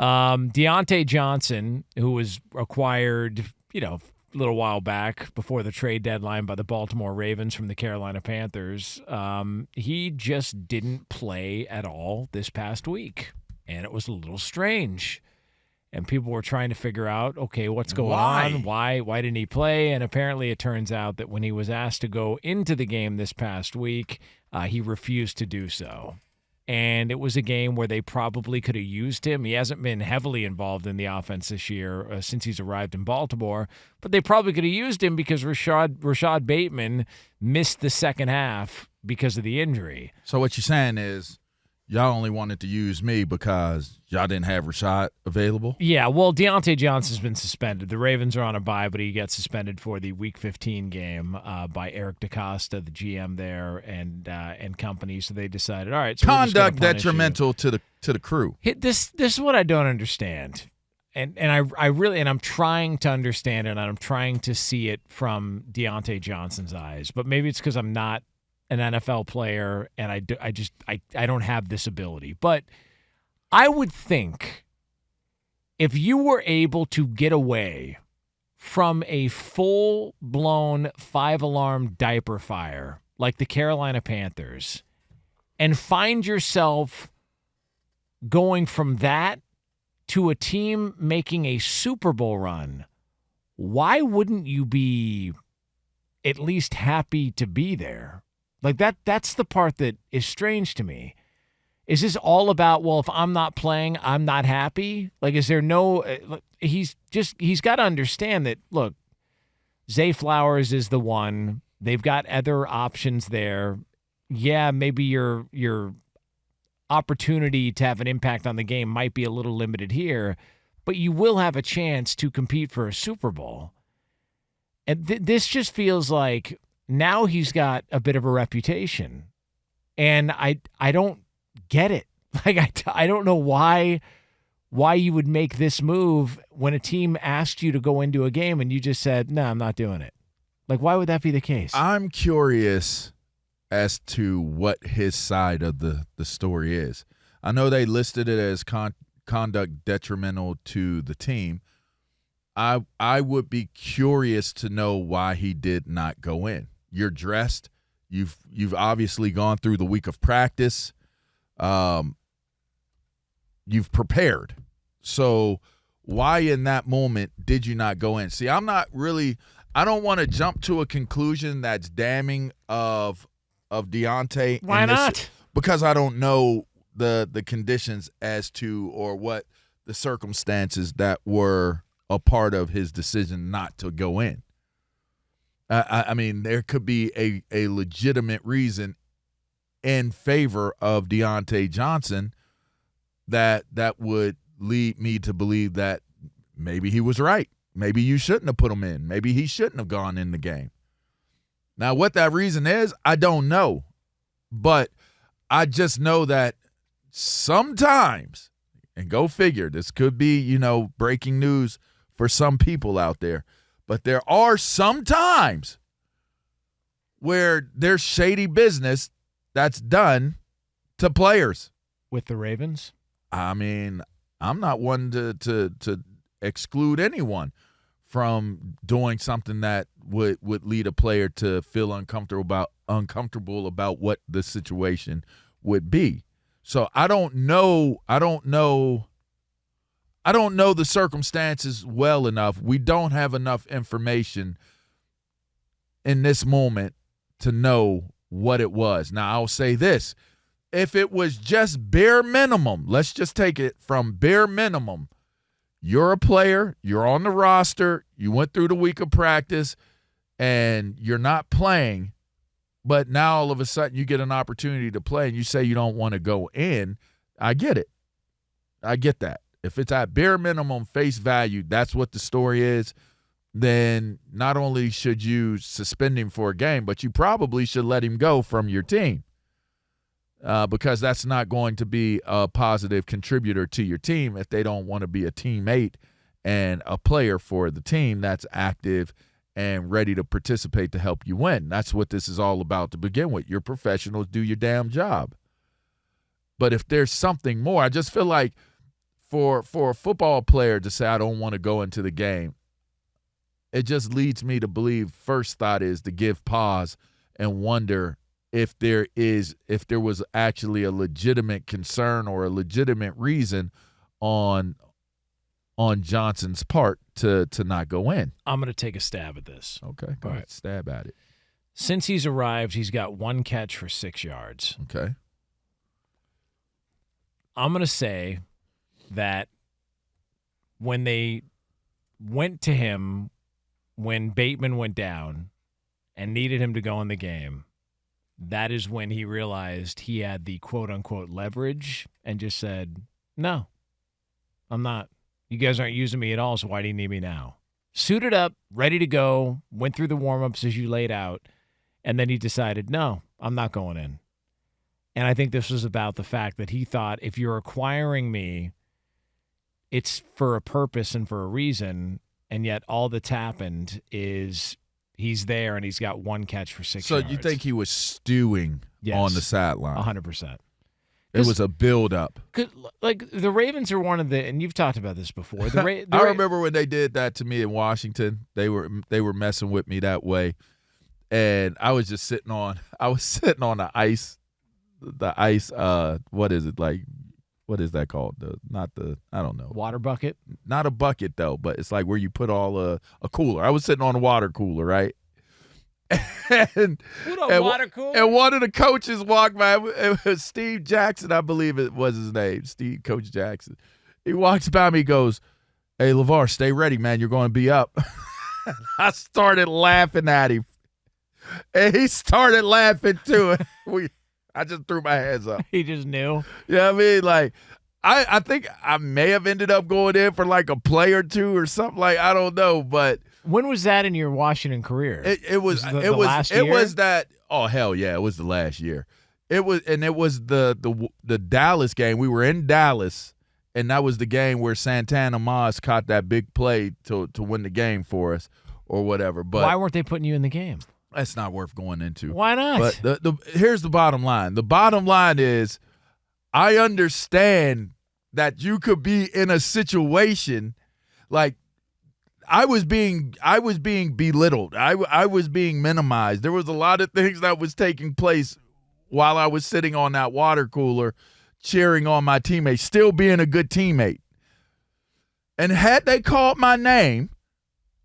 Deontay Johnson, who was acquired, a little while back before the trade deadline by the Baltimore Ravens from the Carolina Panthers, he just didn't play at all this past week, and it was a little strange. And people were trying to figure out, okay, what's going on? Why didn't he play? And apparently it turns out that when he was asked to go into the game this past week, he refused to do so. And it was a game where they probably could have used him. He hasn't been heavily involved in the offense this year since he's arrived in Baltimore, but they probably could have used him because Rashad Bateman missed the second half because of the injury. So what you're saying is y'all only wanted to use me because y'all didn't have Rashad available? Yeah, well, Deontay Johnson's been suspended. The Ravens are on a bye, but he gets suspended for the Week 15 game by Eric DeCosta, the GM there, and company. So they decided, all right. So conduct detrimental to the crew. This is what I don't understand, and I'm trying to understand it, and I'm trying to see it from Deontay Johnson's eyes. But maybe it's because I'm not an NFL player, and I don't have this ability. But I would think if you were able to get away from a full-blown 5-alarm diaper fire like the Carolina Panthers and find yourself going from that to a team making a Super Bowl run, why wouldn't you be at least happy to be there? Like that's the part that is strange to me. Is this all about, well, if I'm not playing, I'm not happy? Like, is there no he's got to understand that, look, Zay Flowers is the one. They've got other options there. Yeah, maybe your opportunity to have an impact on the game might be a little limited here, but you will have a chance to compete for a Super Bowl. And this just feels like now he's got a bit of a reputation, and I don't get it. Like I don't know why you would make this move when a team asked you to go into a game and you just said, no, I'm not doing it. Like, why would that be the case? I'm curious as to what his side of the story is. I know they listed it as conduct detrimental to the team. I would be curious to know why he did not go in. You're dressed. You've obviously gone through the week of practice. You've prepared. So why in that moment did you not go in? See, I don't want to jump to a conclusion that's damning of Diontae. Why not? Because I don't know the conditions as to or what the circumstances that were a part of his decision not to go in. I mean, there could be a legitimate reason in favor of Deontay Johnson that would lead me to believe that maybe he was right. Maybe you shouldn't have put him in. Maybe he shouldn't have gone in the game. Now, what that reason is, I don't know. But I just know that sometimes, and go figure, this could be, breaking news for some people out there, but there are some times where there's shady business that's done to players. With the Ravens? I mean, I'm not one to exclude anyone from doing something that would lead a player to feel uncomfortable about what the situation would be. So I don't know the circumstances well enough. We don't have enough information in this moment to know what it was. Now, I'll say this. If it was just bare minimum, let's just take it from bare minimum. You're a player, you're on the roster, you went through the week of practice, and you're not playing, but now all of a sudden you get an opportunity to play and you say you don't want to go in, I get it. I get that. If it's at bare minimum face value, that's what the story is, then not only should you suspend him for a game, but you probably should let him go from your team because that's not going to be a positive contributor to your team if they don't want to be a teammate and a player for the team that's active and ready to participate to help you win. That's what this is all about to begin with. You're professionals, do your damn job. But if there's something more, I just feel like for a football player to say, I don't want to go into the game, it just leads me to believe first thought is to give pause and wonder if there was actually a legitimate concern or a legitimate reason on Johnson's part to not go in. I'm going to take a stab at this. Okay, go ahead. Stab at it. Since he's arrived, he's got 1 catch for 6 yards. Okay. I'm going to say that when they went to him when Bateman went down and needed him to go in the game, that is when he realized he had the quote-unquote leverage and just said, no, I'm not. You guys aren't using me at all, so why do you need me now? Suited up, ready to go, went through the warm-ups as you laid out, and then he decided, no, I'm not going in. And I think this was about the fact that he thought, if you're acquiring me, it's for a purpose and for a reason, and yet all that's happened is he's there and he's got 1 catch for 6 yards. So you think he was stewing on the sideline? 100%. It was a build-up. Like, the Ravens are one of the – and you've talked about this before. I remember when they did that to me in Washington. They were messing with me that way. And I was just sitting on the ice. The ice, what is it, like, what is that called? I don't know. Water bucket? Not a bucket, though, but it's like where you put all a cooler. I was sitting on a water cooler, right? And water cooler? And one of the coaches walked by. It was Steve Jackson, I believe it was his name, Coach Jackson. He walks by me, goes, hey, LaVar, stay ready, man. You're going to be up. I started laughing at him. And he started laughing, too. I just threw my hands up. He just knew. Yeah, I mean, like, I think I may have ended up going in for like a play or two or something, like, I don't know, but when was that in your Washington career? It was that. Oh, hell yeah, it was the last year. It was the Dallas game. We were in Dallas, and that was the game where Santana Moss caught that big play to win the game for us or whatever. But why weren't they putting you in the game? That's not worth going into. Why not? But here's the bottom line. The bottom line is, I understand that you could be in a situation like I was being belittled. I was being minimized. There was a lot of things that was taking place while I was sitting on that water cooler cheering on my teammates, still being a good teammate. And had they called my name,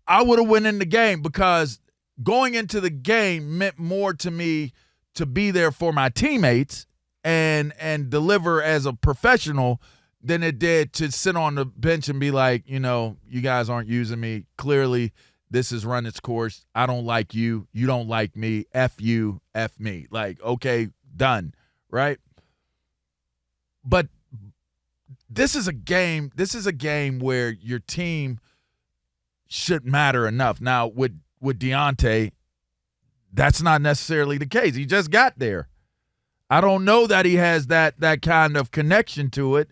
I would have went in the game, because going into the game meant more to me to be there for my teammates and deliver as a professional than it did to sit on the bench and be like, you guys aren't using me. Clearly, this has run its course. I don't like you. You don't like me. F you, F me. Like, okay, done, right? But this is a game. This is a game where your team should matter enough. Now, with Diontae, that's not necessarily the case. He just got there. I don't know that he has that kind of connection to it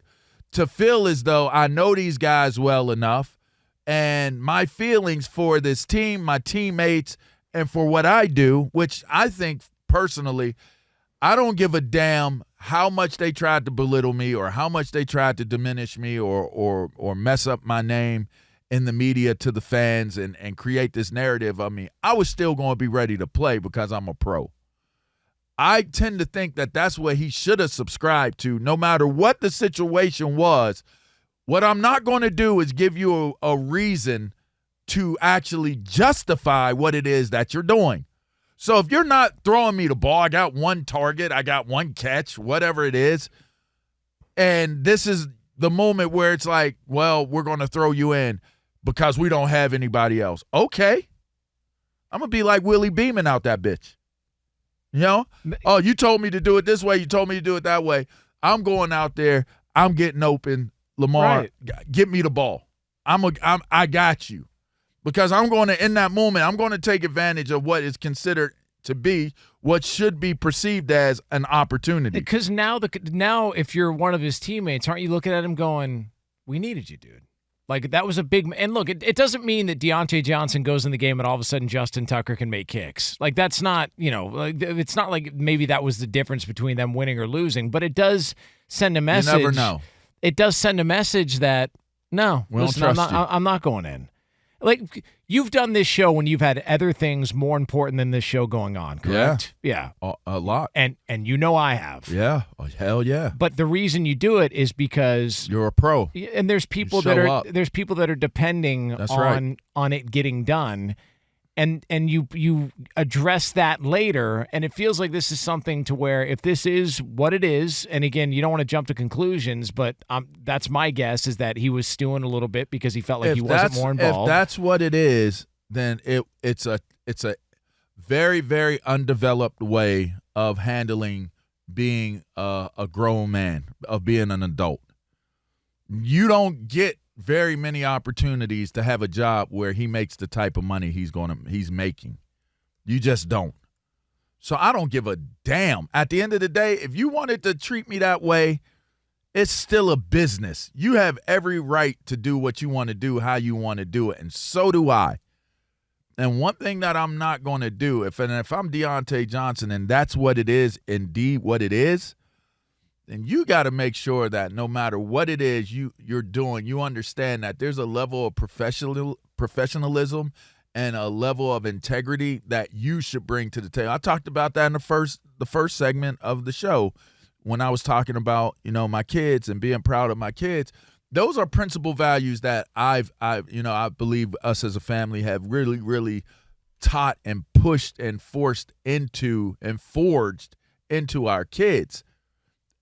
to feel as though I know these guys well enough, and my feelings for this team, my teammates, and for what I do, which I think personally, I don't give a damn how much they tried to belittle me or how much they tried to diminish me or mess up my name in the media to the fans and create this narrative of me. I was still going to be ready to play because I'm a pro. I tend to think that that's what he should have subscribed to, no matter what the situation was. What I'm not going to do is give you a reason to actually justify what it is that you're doing. So if you're not throwing me the ball, I got 1 target, I got 1 catch, whatever it is, and this is the moment where it's like, well, we're going to throw you in because we don't have anybody else. Okay. I'm going to be like Willie Beeman out that bitch. Oh, you told me to do it this way. You told me to do it that way. I'm going out there. I'm getting open. Lamar, right. Get me the ball. I got you. Because I'm going to, in that moment, I'm going to take advantage of what is considered to be what should be perceived as an opportunity. Because now if you're one of his teammates, aren't you looking at him going, we needed you, dude? Like, that was a big – and look, it doesn't mean that Deontay Johnson goes in the game and all of a sudden Justin Tucker can make kicks. Like, that's not – it's not like maybe that was the difference between them winning or losing, but it does send a message. You never know. it does send a message that, no, We don't listen, trust you. I'm not going in. Like, you've done this show when you've had other things more important than this show going on, correct? Yeah. A lot. And you know I have. Yeah. Oh, hell yeah. But the reason you do it is because You're a pro. and there's people show that are up. there's people that are depending That's on right. it getting done. And you address that later, and it feels like this is something to where if this is what it is, and again, you don't want to jump to conclusions, but that's my guess is that he was stewing a little bit because he felt like he wasn't more involved. If that's what it is, then it's a very, very undeveloped way of handling being a grown man, of being an adult. You don't get very many opportunities to have a job where he makes the type of money he's making. You just don't. So I don't give a damn. At the end of the day, if you wanted to treat me that way, it's still a business. You have every right to do what you want to do, how you want to do it, and so do I. And one thing that I'm not going to do, if I'm Deontay Johnson and that's what it is, indeed what it is, then you got to make sure that no matter what it is you're doing, you understand that there's a level of professionalism and a level of integrity that you should bring to the table. I talked about that in the first segment of the show when I was talking about, my kids and being proud of my kids. Those are principal values that I believe us as a family have really, really taught and pushed and forced into and forged into our kids.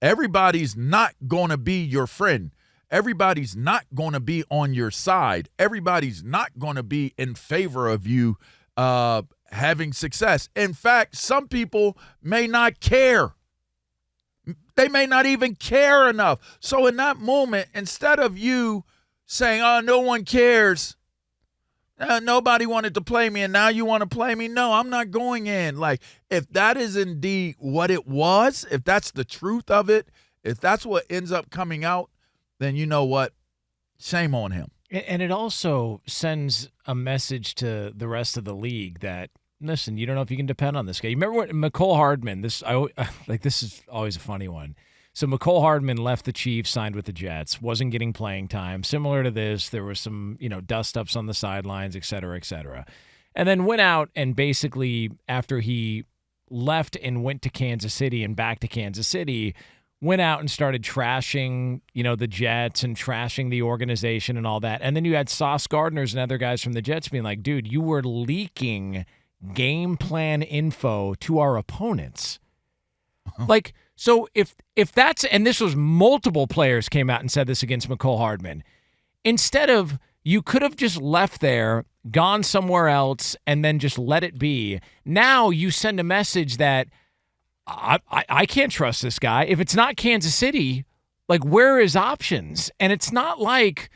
Everybody's not going to be your friend. Everybody's not going to be on your side. Everybody's not going to be in favor of you having success. In fact, some people may not care. They may not even care enough. So in that moment, instead of you saying, oh, no one cares, nobody wanted to play me, and now you want to play me? No, I'm not going in. Like, if that is indeed what it was, if that's the truth of it, if that's what ends up coming out, then you know what? Shame on him. And it also sends a message to the rest of the league that, listen, you don't know if you can depend on this guy. You remember what McCole Hardman, this is always a funny one. So McCole Hardman left the Chiefs, signed with the Jets, wasn't getting playing time. Similar to this, there was some, dust-ups on the sidelines, et cetera, et cetera. And then went out and basically, after he left and went to Kansas City and back to Kansas City, went out and started trashing, the Jets and trashing the organization and all that. And then you had Sauce Gardner's and other guys from the Jets being like, dude, you were leaking game plan info to our opponents. Like, so if that's, and this was multiple players came out and said this against McCole Hardman, instead of, you could have just left there, gone somewhere else, and then just let it be. Now you send a message that I can't trust this guy. If it's not Kansas City, like, where are his options? And it's not like,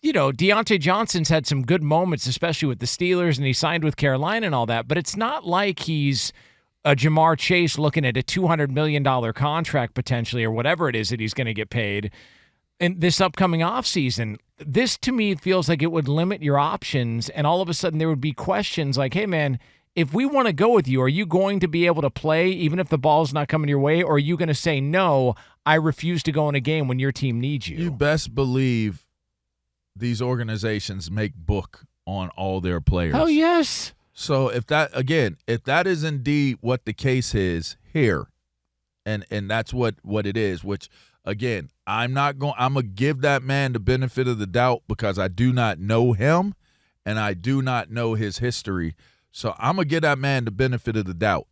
Deontay Johnson's had some good moments, especially with the Steelers, and he signed with Carolina and all that, but it's not like he's a Jamar Chase looking at a $200 million contract potentially, or whatever it is that he's going to get paid in this upcoming offseason. This, to me, feels like it would limit your options, and all of a sudden there would be questions like, hey, man, if we want to go with you, are you going to be able to play even if the ball's not coming your way, or are you going to say, no, I refuse to go in a game when your team needs you? You best believe these organizations make book on all their players. Oh, yes. So if that is indeed what the case is here, and that's what it is, which, again, I'm going to give that man the benefit of the doubt because I do not know him and I do not know his history. So I'm going to give that man the benefit of the doubt.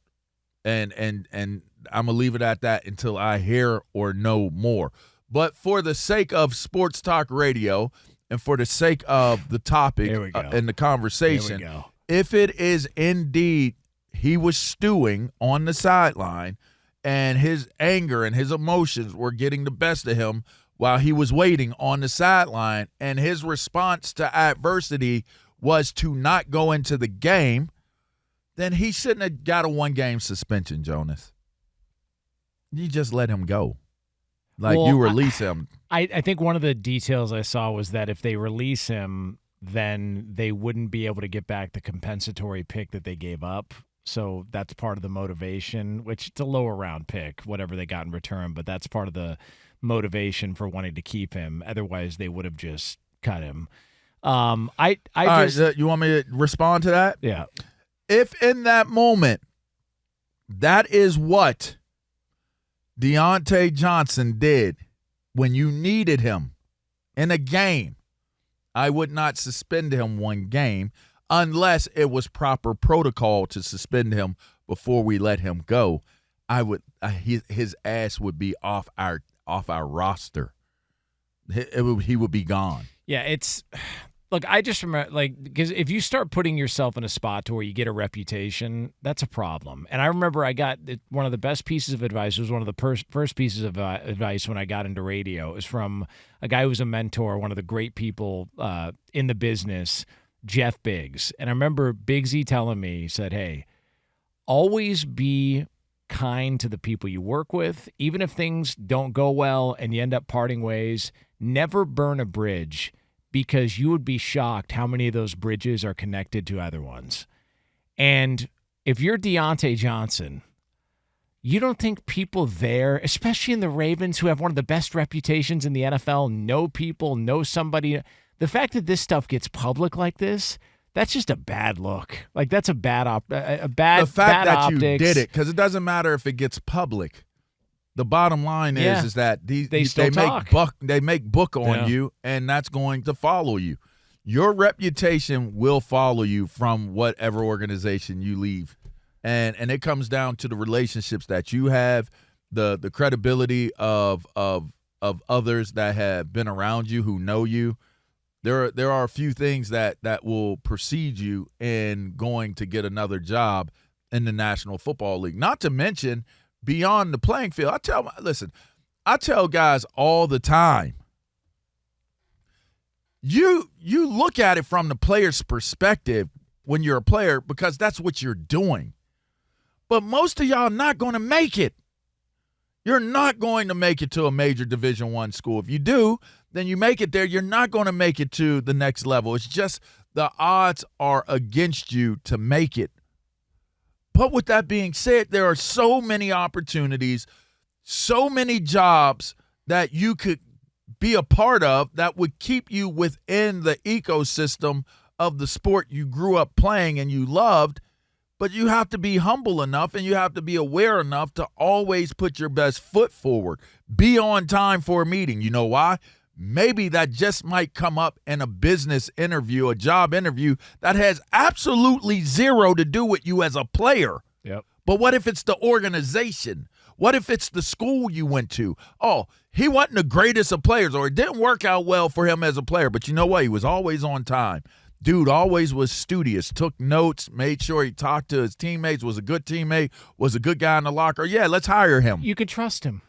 And I'm going to leave it at that until I hear or know more. But for the sake of Sports Talk Radio and for the sake of the topic and the conversation, if it is indeed he was stewing on the sideline and his anger and his emotions were getting the best of him while he was waiting on the sideline, and his response to adversity was to not go into the game, then he shouldn't have got a one-game suspension, Jonas. You just let him go. You release him. I think one of the details I saw was that if they release him, then they wouldn't be able to get back the compensatory pick that they gave up. So that's part of the motivation, which it's a lower round pick, whatever they got in return, but that's part of the motivation for wanting to keep him. Otherwise, they would have just cut him. You want me to respond to that? Yeah. If in that moment, that is what Deontay Johnson did when you needed him in a game, I would not suspend him one game unless it was proper protocol to suspend him before we let him go. His ass would be off our roster. He would be gone. Yeah, look, I just remember, because if you start putting yourself in a spot to where you get a reputation, that's a problem. And I remember I got one of the best pieces of advice. It was one of the first pieces of advice when I got into radio. It was from a guy who was a mentor, one of the great people in the business, Jeff Biggs. And I remember Biggsy telling me, he said, hey, always be kind to the people you work with. Even if things don't go well and you end up parting ways, never burn a bridge, because you would be shocked how many of those bridges are connected to other ones. And if you're Deontay Johnson, you don't think people there, especially in the Ravens, who have one of the best reputations in the NFL, know people, know somebody. The fact that this stuff gets public like this, that's just a bad look. Like, that's a bad The fact bad that optics. you did it, because it doesn't matter if it gets public. The bottom line is that they make book on you, and that's going to follow you. Your reputation will follow you from whatever organization you leave, and it comes down to the relationships that you have, the credibility of others that have been around you who know you. There are a few things that will precede you in going to get another job in the National Football League. Not to mention, beyond the playing field, I tell guys all the time, you look at it from the player's perspective when you're a player, because that's what you're doing. But most of y'all not going to make it. You're not going to make it to a major Division I school. If you do, then you make it there. You're not going to make it to the next level. It's just the odds are against you to make it. But with that being said, there are so many opportunities, so many jobs that you could be a part of that would keep you within the ecosystem of the sport you grew up playing and you loved. But you have to be humble enough and you have to be aware enough to always put your best foot forward. Be on time for a meeting. You know why? Maybe that just might come up in a business interview, a job interview that has absolutely zero to do with you as a player. Yep. But what if it's the organization? What if it's the school you went to? Oh, he wasn't the greatest of players, or it didn't work out well for him as a player. But you know what? He was always on time. Dude always was studious, took notes, made sure he talked to his teammates, was a good teammate, was a good guy in the locker. Yeah, let's hire him. You can trust him.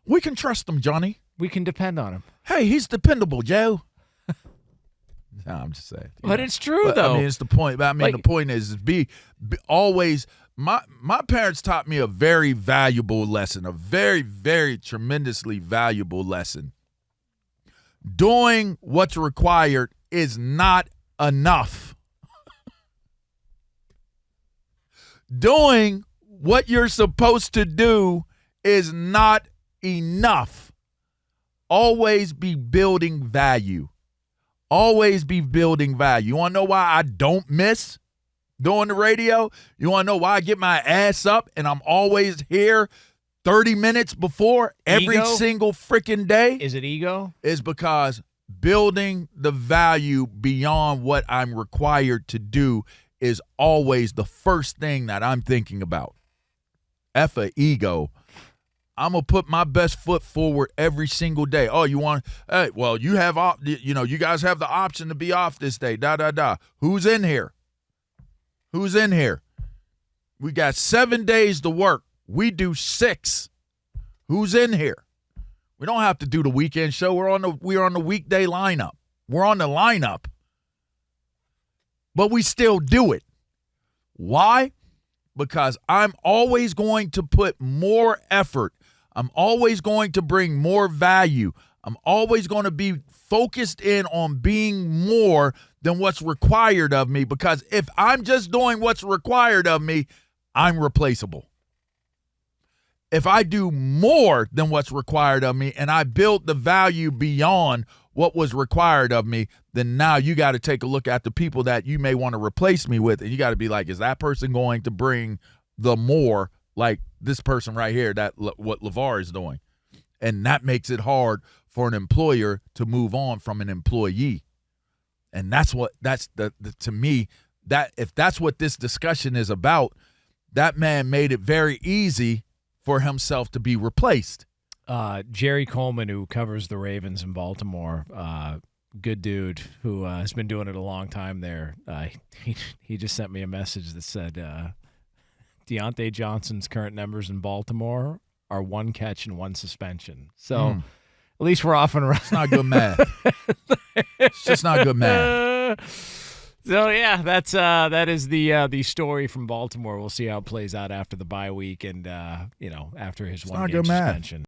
We can trust him, Johnny. We can depend on him. Hey, he's dependable, Joe. No, I'm just saying. But it's true, though. I mean, it's the point. I mean, the point is be always. My parents taught me a very valuable lesson, a very, very tremendously valuable lesson. Doing what's required is not enough. Doing what you're supposed to do is not enough. Always be building value. Always be building value. You want to know why I don't miss doing the radio? You want to know why I get my ass up and I'm always here 30 minutes before every single freaking day? Is it ego? Is because building the value beyond what I'm required to do is always the first thing that I'm thinking about. F a ego. I'm going to put my best foot forward every single day. Oh, you want, hey, well, you have, you guys have the option to be off this day, Who's in here? Who's in here? We got 7 days to work. We do 6. Who's in here? We don't have to do the weekend show. We're on the weekday lineup. We're on the lineup. But we still do it. Why? Because I'm always going to put more effort. I'm always going to bring more value. I'm always going to be focused in on being more than what's required of me, because if I'm just doing what's required of me, I'm replaceable. If I do more than what's required of me and I build the value beyond what was required of me, then now you got to take a look at the people that you may want to replace me with, and you got to be like, is that person going to bring the more like this person right here, that what LaVar is doing? And that makes it hard for an employer to move on from an employee. And that's the to me, that if that's what this discussion is about, that man made it very easy for himself to be replaced. Jerry Coleman, who covers the Ravens in Baltimore, good dude who has been doing it a long time there. He just sent me a message that said Deontay Johnson's current numbers in Baltimore are 1 catch and 1 suspension. So at least we're off and running. It's not good math. It's just not good math. So yeah, that is the story from Baltimore. We'll see how it plays out after the bye week and after his 1 game suspension.